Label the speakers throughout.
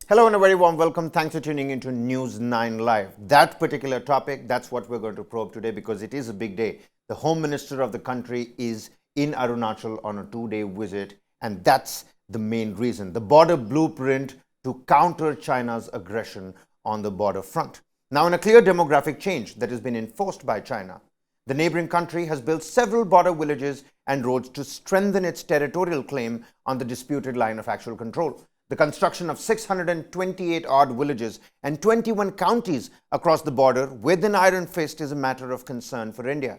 Speaker 1: Hello and a very warm welcome. Thanks for tuning into News9 Live. That particular topic, that's what we're going to probe today because it is a big day. The Home Minister of the country is in Arunachal on a 2-day visit, and that's the main reason. The border blueprint to counter China's aggression on the border front. Now, in a clear demographic change that has been enforced by China, the neighboring country has built several border villages and roads to strengthen its territorial claim on the disputed line of actual control. The construction of 628 odd villages and 21 counties across the border with an iron fist is a matter of concern for India.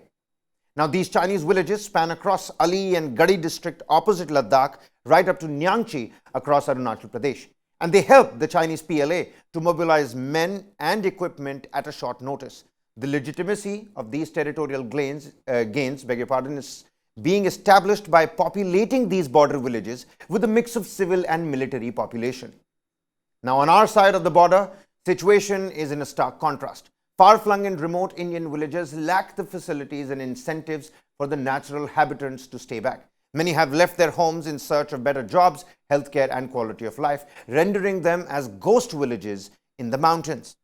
Speaker 1: Now, these Chinese villages span across Ali and Gadi district opposite Ladakh right up to Nyangchi across Arunachal Pradesh. And they help the Chinese PLA to mobilize men and equipment at a short notice. The legitimacy of these territorial gains, is being established by populating these border villages with a mix of civil and military population. Now, on our side of the border, situation is in a stark contrast. Far-flung and remote Indian villages lack the facilities and incentives for the natural habitants to stay back. Many have left their homes in search of better jobs, healthcare and quality of life, rendering them as ghost villages in the mountains.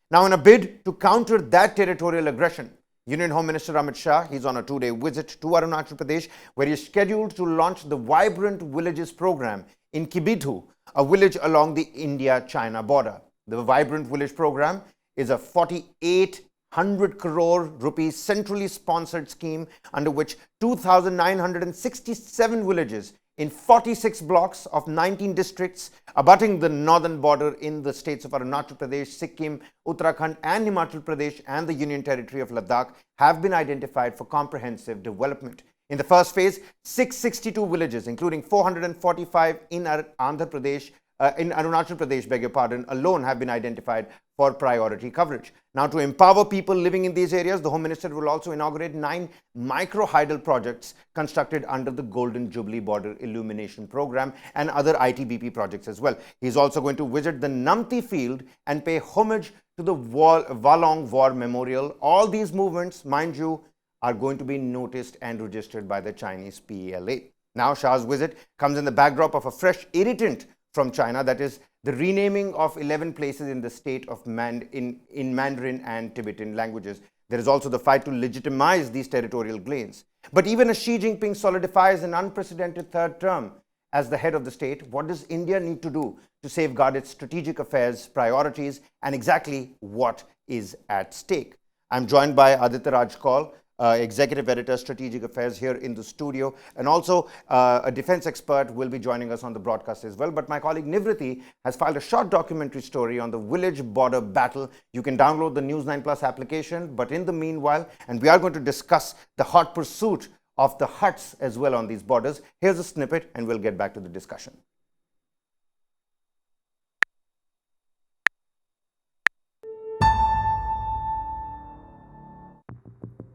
Speaker 1: Now, in a bid to counter that territorial aggression, Union Home Minister Amit Shah, he's on a 2-day visit to Arunachal Pradesh, where he is scheduled to launch the Vibrant Villages program in Kibithu, a village along the India-China border. The Vibrant Village program is a 4,800 crore rupees centrally sponsored scheme under which 2,967 villages in 46 blocks of 19 districts abutting the northern border in the states of Arunachal Pradesh, Sikkim, Uttarakhand and Himachal Pradesh and the Union Territory of Ladakh have been identified for comprehensive development. In the first phase, 662 villages, including 445 in Andhra Pradesh, in Arunachal Pradesh, alone have been identified for priority coverage. Now, to empower people living in these areas, the Home Minister will also inaugurate 9 micro-hydel projects constructed under the Golden Jubilee Border Illumination Program and other ITBP projects as well. He is also going to visit the Namti field and pay homage to the Walong War Memorial. All these movements, mind you, are going to be noticed and registered by the Chinese PLA. Now, Shah's visit comes in the backdrop of a fresh irritant from China, that is the renaming of 11 places in the state of in Mandarin and Tibetan languages. There is also the fight to legitimize these territorial claims. But even as Xi Jinping solidifies an unprecedented third term as the head of the state, what does India need to do to safeguard its strategic affairs priorities and exactly what is at stake? I'm joined by Aditya Raj Kaul, Executive Editor, Strategic Affairs here in the studio, and also a defense expert will be joining us on the broadcast as well. But my colleague Nivriti has filed a short documentary story on the village border battle. You can download the News9 Plus application, but in the meanwhile, and we are going to discuss the hot pursuit of the huts as well on these borders. Here's a snippet and we'll get back to the discussion.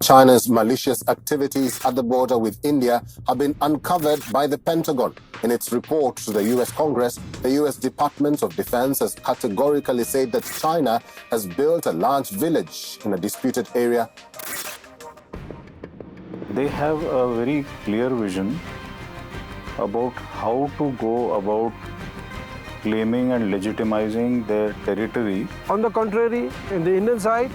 Speaker 2: China's malicious activities at the border with India have been uncovered by the Pentagon. In its report to the U.S. Congress, the U.S. Department of Defense has categorically said that China has built a large village in a disputed area.
Speaker 3: They have a very clear vision about how to go about claiming and legitimizing their territory.
Speaker 4: On the contrary, in the Indian side,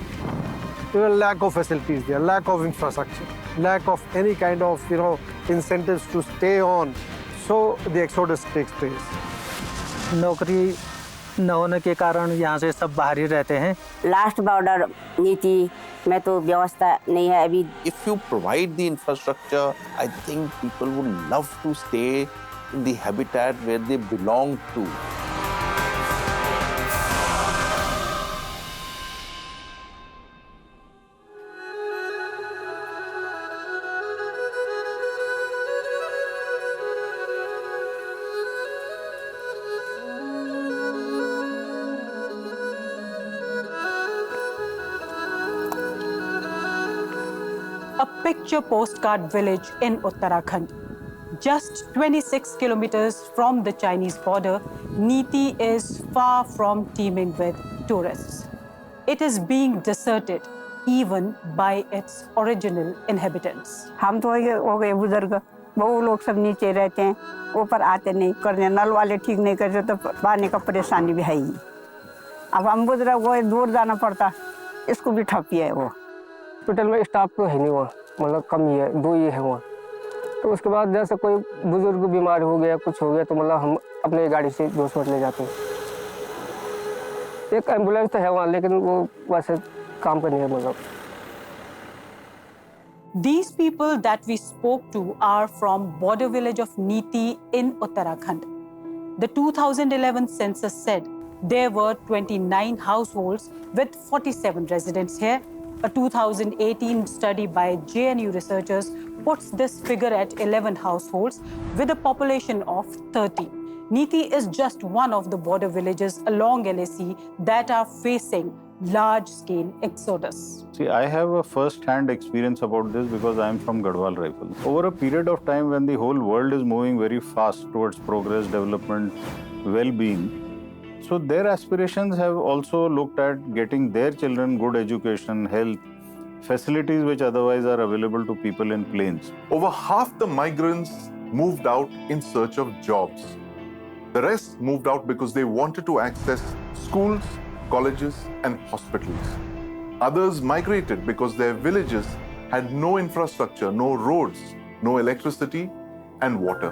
Speaker 4: there are lack of facilities, there lack of infrastructure, lack of any kind of incentives to stay on. So the exodus takes place.
Speaker 5: नौकरी न होने के कारण यहाँ से सब बाहर ही रहते हैं.
Speaker 6: लास्ट बॉर्डर नीति में तो व्यवस्था नहीं है अभी.
Speaker 7: If you provide the infrastructure, I think people would love to stay in the habitat where they belong to.
Speaker 8: A picture postcard village in Uttarakhand. Just 26 kilometers from the Chinese border, Niti is far from teeming with tourists. It is being deserted even by its original inhabitants.
Speaker 6: हम तो हो गए बुजुर्ग,
Speaker 9: वो लोग सब नीचे रहते हैं, ऊपर आते नहीं करने, नल वाले ठीक नहीं करते तो पानी का परेशानी भी है ही। अब हम बुजुर्ग वो दूर जाना पड़ता, इसको भी ठप्पी है। वो
Speaker 10: हॉस्पिटल में स्टाफ तो है नहीं वहाँ, मतलब कम ही है, 2 ही है वहाँ। तो उसके बाद जैसे कोई बुजुर्ग बीमार हो गया, कुछ हो गया, तो मतलब हम अपने गाड़ी से 2 मिनट ले जाते हैं। एक एम्बुलेंस तो है वहाँ, लेकिन वो वैसे काम करनी है मतलब।
Speaker 8: These people that we spoke to are from border village of Niti in Uttarakhand. The 2011 census said there were 29 households with 47 residents here. A 2018 study by JNU researchers puts this figure at 11 households with a population of 30. Niti is just one of the border villages along LAC that are facing large-scale exodus.
Speaker 3: See, I have a first-hand experience about this because I am from Garhwal Rifles. Over a period of time when the whole world is moving very fast towards progress, development, well-being, so their aspirations have also looked at getting their children good education, health, facilities which otherwise are available to people in plains.
Speaker 11: Over half the migrants moved out in search of jobs. The rest moved out because they wanted to access schools, colleges, and hospitals. Others migrated because their villages had no infrastructure, no roads, no electricity, and water.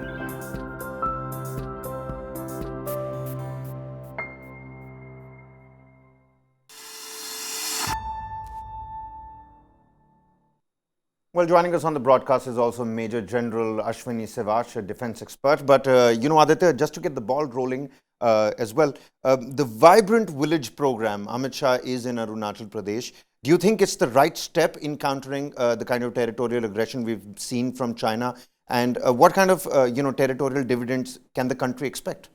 Speaker 1: Well, joining us on the broadcast is also Major General Ashwini Sivach, a defense expert. But, Aditya, just to get the ball rolling as well, the Vibrant Village program, Amit Shah is in Arunachal Pradesh. Do you think it's the right step in countering the kind of territorial aggression we've seen from China? And what kind of, territorial dividends can the country expect?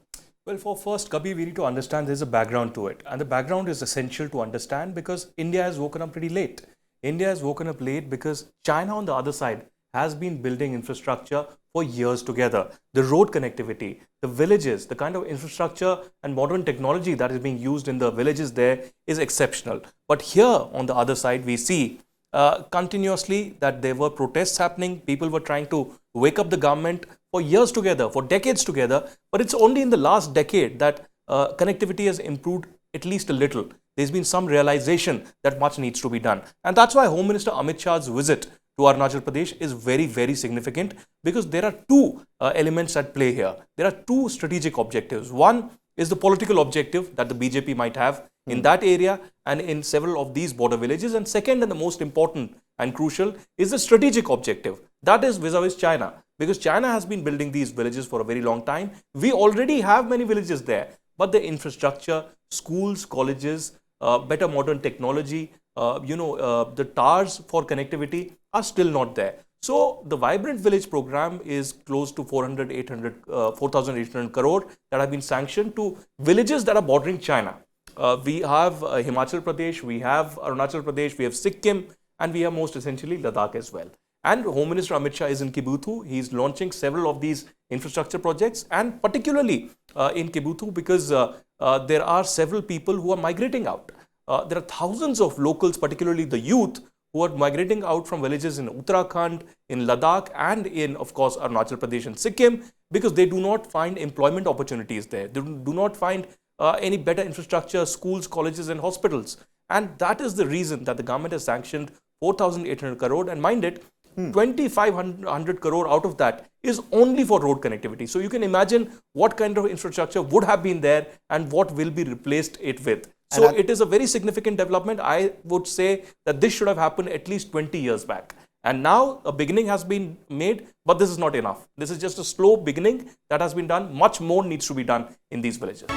Speaker 12: Well, first, Kabir, we need to understand there's a background to it. And the background is essential to understand because India has woken up pretty late. India has woken up late because China on the other side has been building infrastructure for years together. The road connectivity, the villages, the kind of infrastructure and modern technology that is being used in the villages there is exceptional. But here on the other side, we see continuously that there were protests happening. People were trying to wake up the government for years together, for decades together. But it's only in the last decade that connectivity has improved at least a little. There's been some realization that much needs to be done. And that's why Home Minister Amit Shah's visit to Arunachal Pradesh is very, very significant because there are two elements at play here. There are two strategic objectives. One is the political objective that the BJP might have in that area and in several of these border villages. And second, and the most important and crucial, is the strategic objective. That is vis-a-vis China. Because China has been building these villages for a very long time. We already have many villages there. But the infrastructure, schools, colleges, better modern technology, the towers for connectivity are still not there. So the Vibrant Village program is close to 4,800 crore that have been sanctioned to villages that are bordering China. We have Himachal Pradesh, we have Arunachal Pradesh, we have Sikkim, and we have most essentially Ladakh as well. And Home Minister Amit Shah is in Kibuthu. He's launching several of these infrastructure projects, and particularly in Kibuthu because there are several people who are migrating out. There are thousands of locals, particularly the youth, who are migrating out from villages in Uttarakhand, in Ladakh, and in, of course, Arunachal Pradesh and Sikkim because they do not find employment opportunities there. They do not find any better infrastructure, schools, colleges, and hospitals. And that is the reason that the government has sanctioned 4,800 crore. And mind it, 2,500 crore out of that is only for road connectivity. So you can imagine what kind of infrastructure would have been there and what will be replaced it with. So it is a very significant development. I would say that this should have happened at least 20 years back. And now a beginning has been made, but this is not enough. This is just a slow beginning that has been done. Much more needs to be done in these villages.